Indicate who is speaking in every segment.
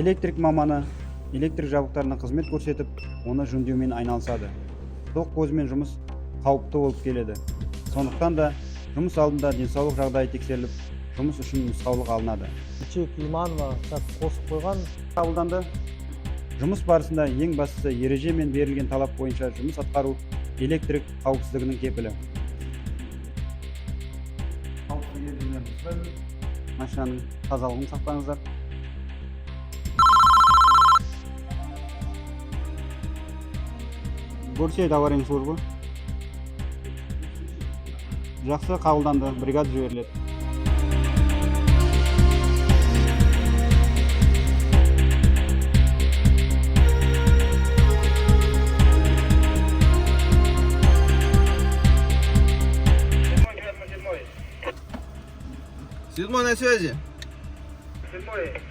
Speaker 1: Электрик маманы электрик жабдықтарына қызмет көрсетіп, оны жөндеумен айналысады. Тоқ көзімен жұмыс қауіпті болып келеді. Сондықтан да жұмыс алдында денсаулық жағдайы тексеріліп, жұмыс үшін нұсқаулық алынады.
Speaker 2: Ичек Иманова қосып қойған.
Speaker 1: Қабылданды. Жұмыс барысында ең бастысы ереже мен берілген талап бойынша жұмыс атқару электрик қауіпсіздігінің кепілі. Машинаның тазалығын сақтаңыздар. Көрсет аварийный службы. Жақсы, қабылданды. Бригада жіберіледі.
Speaker 3: Седьмой на связи.
Speaker 4: Седьмой.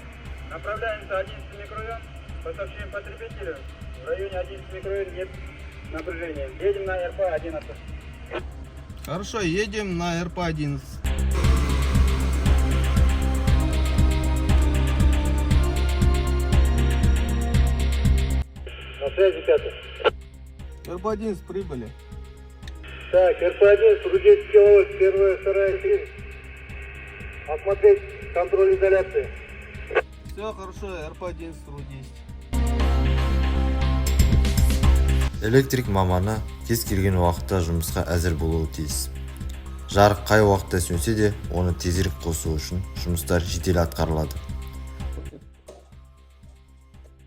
Speaker 4: Направляемся 11 микрорайон. По сообщению потребителю, в районе 11 микрорайон нет напряжения. Едем на РП-11.
Speaker 3: Хорошо, едем на РП-11.
Speaker 4: На связи 5.
Speaker 3: РП-11 прибыли.
Speaker 4: Так, РП-11, Рудейский киловольт, первая, вторая, три. Осмотреть контроль изоляции.
Speaker 3: Все хорошо, РП-11 Рудейский.
Speaker 5: Электрик маманы кез келген уақытта жұмысқа әзір болуы тиіс. Жарық қай уақытта сөнсе де, оны тезірек қосу үшін жұмыстар жедел атқарылады.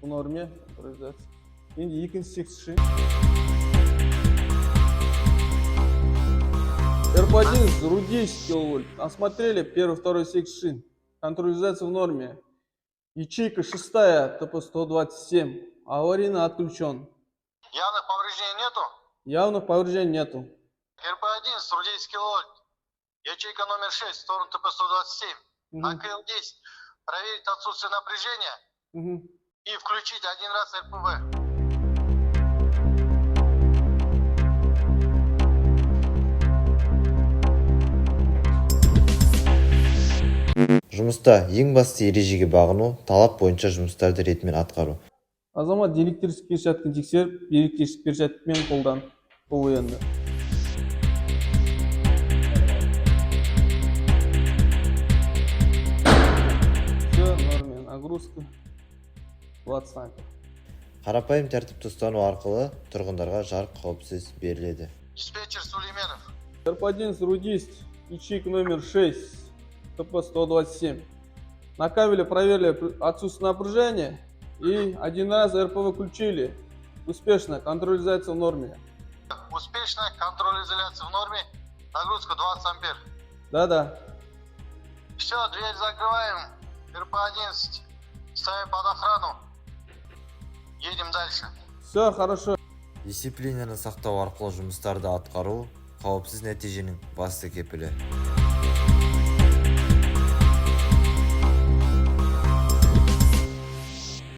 Speaker 6: В норме. Енді екінші секшн. РП-11, Рудейский киловольт. Осмотрели первый, второй секшн. Контролизация в норме. Ячейка 6, ТП-127. Аварийно отключен.
Speaker 7: Явных повреждений нету?
Speaker 6: Явных повреждений нету.
Speaker 7: РП-11, Рудейский киловольт. Ячейка номер 6, в сторону ТП-127. АКЛ-10. Проверить отсутствие напряжения и включить один раз РПВ.
Speaker 5: Жұмыста ең басты ережеге бағыну, талап бойынша жұмыстарды ретімен атқару.
Speaker 6: Азамат электрический перчатканы тексеріп, электрический перчаткамен қолдан. Бұл енді. Все, норме. Нагрузка. 20 снайпер.
Speaker 5: Қарапайым тәртіпті ұстану арқылы тұрғындарға жарық қауіпсіз беріледі.
Speaker 7: Диспетчер Сулейменов.
Speaker 6: РП-11 Рудейский, ячейка номер 6, ТП-127. На кабеле проверили отсутствие напряжения и один раз РПВ включили. Успешно, контроль изоляции в норме.
Speaker 7: Успешно, контроль изоляции в норме. Нагрузка 20 ампер.
Speaker 6: Да-да.
Speaker 7: Все, дверь закрываем. РП-11. Ставим под охрану. Едем дальше.
Speaker 6: Все, хорошо.
Speaker 5: Дисциплинаны сақтау арқылы жұмыстарды атқару қауіпсіз нәтиженің басты кепілі.